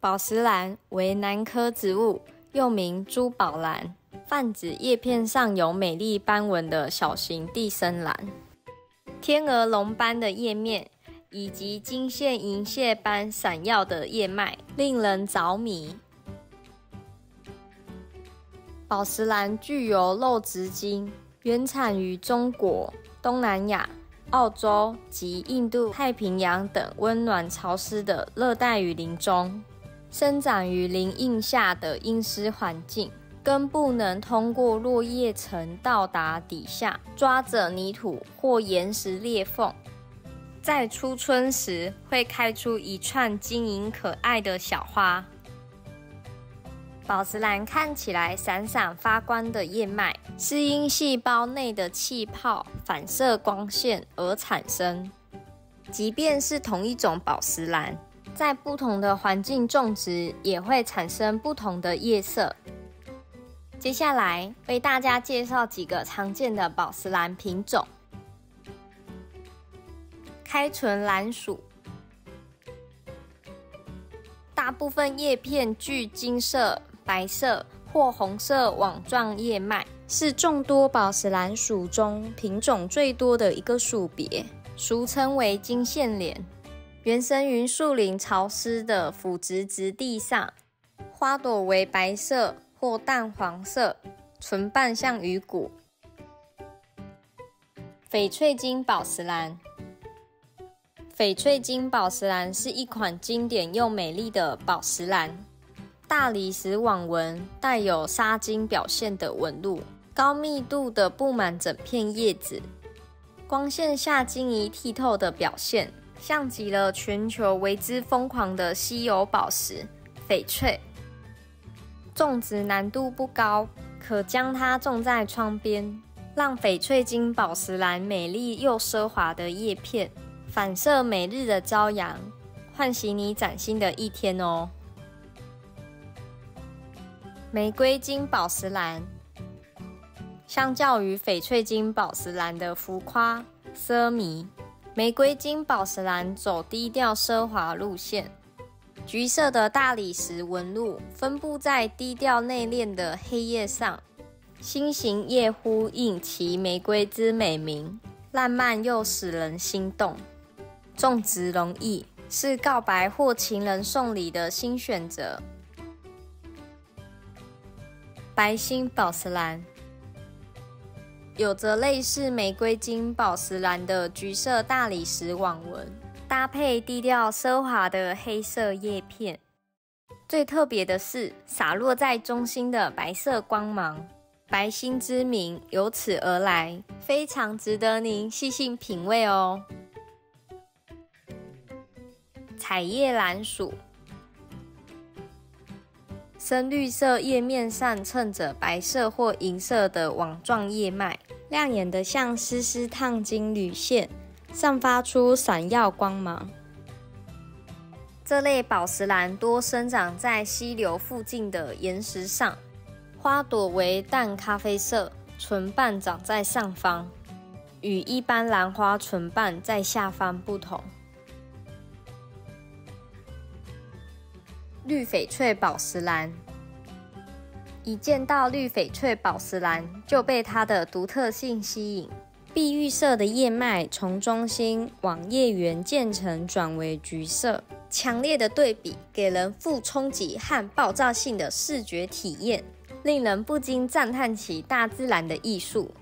宝石兰为兰科植物，又名珠宝兰，泛指叶片上有美丽斑纹的小型地生兰。天鹅绒般的叶面以及金线银屑般闪耀的叶脉，令人着迷。宝石兰具有肉质茎，原产于中国、东南亚、澳洲及印度太平洋等温暖潮湿的热带雨林中，生长于林荫下的阴湿环境，根部能通过落叶层到达底下，抓着泥土或岩石裂缝。在初春时会开出一串晶莹可爱的小花。宝石兰看起来闪闪发光的叶脉，是因细胞内的气泡反射光线而产生。即便是同一种宝石兰，在不同的环境种植也会产生不同的叶色。接下来为大家介绍几个常见的宝石兰品种。开唇兰属，大部分叶片具金色、白色或红色网状叶脉，是众多宝石兰属中品种最多的一个属别，俗称为金线莲。原生于树林潮湿的腐殖质地上，花朵为白色或淡黄色，唇瓣像鱼骨。翡翠金宝石兰，翡翠金宝石兰是一款经典又美丽的宝石兰，大理石网纹带有纱金表现的纹路，高密度的布满整片叶子，光线下晶莹剔透的表现，像极了全球为之疯狂的稀有宝石翡翠。种植难度不高，可将它种在窗边，让翡翠金宝石兰美丽又奢华的叶片反射每日的朝阳，唤醒你崭新的一天哦。玫瑰金宝石兰，相较于翡翠金宝石兰的浮夸奢靡，玫瑰金宝石兰走低调奢华路线。橘色的大理石纹路分布在低调内敛的黑叶上，心形叶呼应其玫瑰之美名，浪漫又使人心动。种植容易，是告白或情人送礼的新选择。白心宝石兰，有着类似玫瑰金宝石兰的橘色大理石网纹，搭配低调奢华的黑色叶片。最特别的是洒落在中心的白色光芒，白心之名由此而来，非常值得您细细品味哦。彩叶兰属，深绿色叶面上衬着白色或银色的网状叶脉，亮眼的像丝丝烫金缕线，散发出闪耀光芒。这类宝石兰多生长在溪流附近的岩石上，花朵为淡咖啡色，唇瓣长在上方，与一般兰花唇瓣在下方不同。绿翡翠宝石兰，一见到绿翡翠宝石兰就被它的独特性吸引。碧玉色的叶脉从中心往叶缘渐层转为橘色，强烈的对比给人富冲击和爆炸性的视觉体验，令人不禁赞叹起大自然的艺术。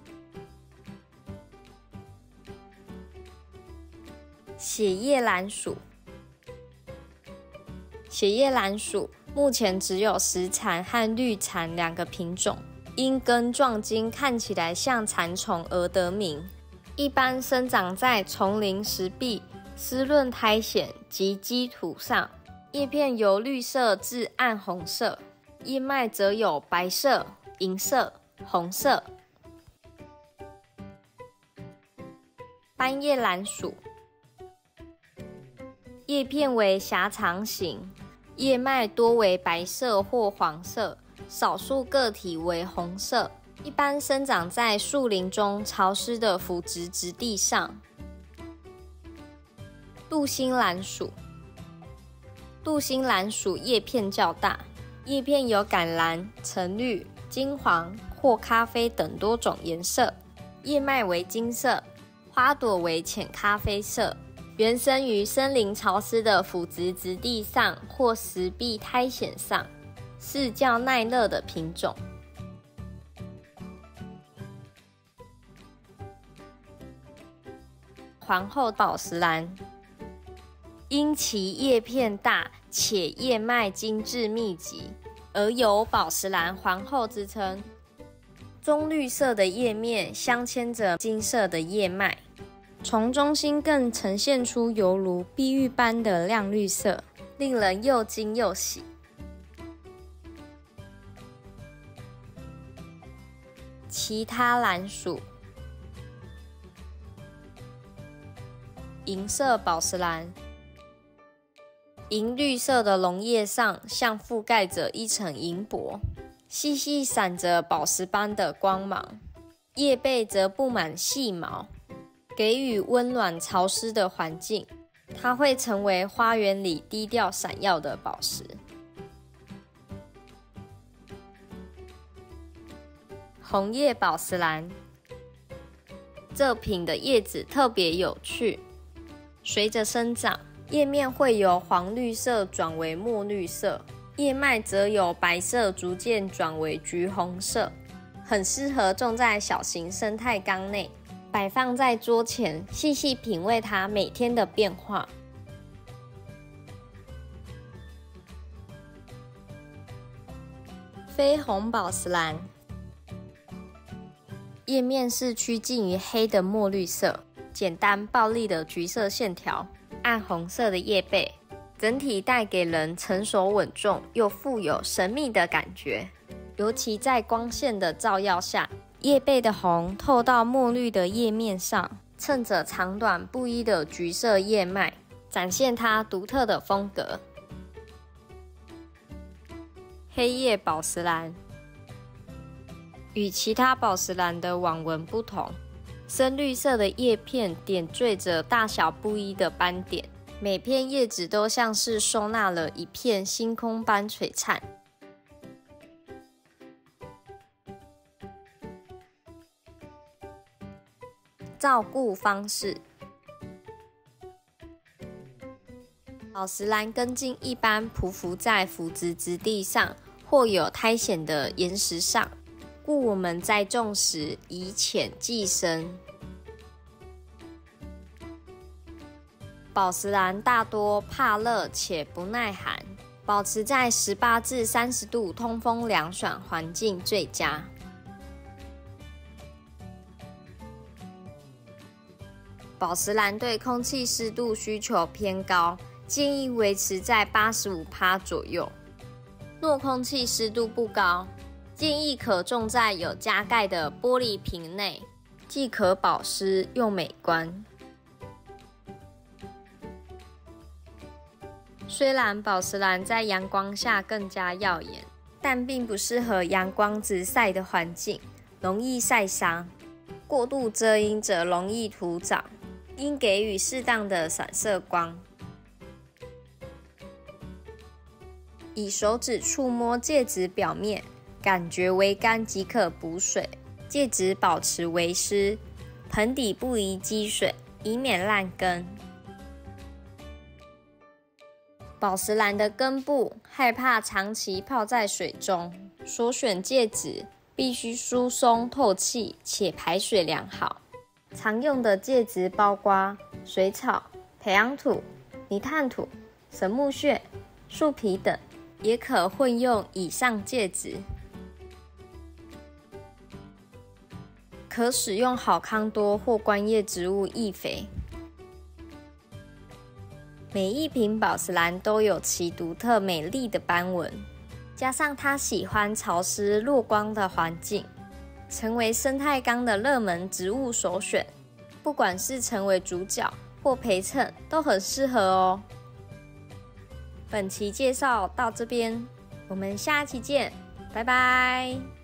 血叶兰属，血叶兰属目前只有石蚕和绿蚕两个品种，因根状茎看起来像蚕虫而得名。一般生长在丛林石壁、湿润苔藓及基土上，叶片由绿色至暗红色，叶脉则有白色、银色、红色。斑叶兰属，叶片为狭长形，叶脉多为白色或黄色，少数个体为红色，一般生长在树林中潮湿的腐殖质地上。镀锌兰属，镀锌兰属叶片较大，叶片有橄榄、橙绿、金黄或咖啡等多种颜色，叶脉为金色，花朵为浅咖啡色，原生于森林潮湿的腐殖质地上或石壁苔藓上，是较耐热的品种。皇后宝石兰，因其叶片大且叶脉精致密集，而有宝石兰皇后之称。棕绿色的叶面镶嵌着金色的叶脉，从中心更呈现出犹如碧玉般的亮绿色，令人又惊又喜。其他兰属，银色宝石兰，银绿色的笼叶上像覆盖着一层银箔，细细闪着宝石般的光芒，叶背则布满细毛，给予温暖潮湿的环境，它会成为花园里低调闪耀的宝石。红叶宝石兰，这品的叶子特别有趣，随着生长，叶面会由黄绿色转为墨绿色，叶脉则由白色逐渐转为橘红色，很适合种在小型生态缸内，摆放在桌前，细细品味它每天的变化。绯红宝石兰，叶面是趋近于黑的墨绿色，简单暴力的橘色线条，暗红色的叶背，整体带给人成熟稳重又富有神秘的感觉。尤其在光线的照耀下，叶背的红透到墨绿的叶面上，衬着长短不一的橘色叶脉，展现它独特的风格。黑叶宝石兰，与其他宝石兰的网纹不同，深绿色的叶片点缀着大小不一的斑点，每片叶子都像是收纳了一片星空般璀璨。照顾方式，宝石兰根茎一般匍匐在腐殖质地上或有苔藓的岩石上，故我们在种时以浅计深。宝石兰大多怕热且不耐寒，保持在18至30度通风凉爽环境最佳。宝石兰对空气湿度需求偏高，建议维持在85%左右。若空气湿度不高，建议可种在有加盖的玻璃瓶内，既可保湿又美观。虽然宝石兰在阳光下更加耀眼，但并不适合阳光直晒的环境，容易晒伤。过度遮阴则容易徒长，应给予适当的散射光。以手指触摸介质表面，感觉微干即可补水，介质保持微湿，盆底不宜积水，以免烂根。宝石兰的根部害怕长期泡在水中，所选介质必须疏松透气且排水良好。常用的介质包括水草、培养土、泥炭土、神木屑、树皮等，也可混用以上介质。可使用好康多或观叶植物易肥。每一瓶宝石兰都有其独特美丽的斑纹，加上它喜欢潮湿弱光的环境，成为生态缸的热门植物首选。不管是成为主角或陪衬，都很适合哦。本期介绍到这边，我们下期见，拜拜。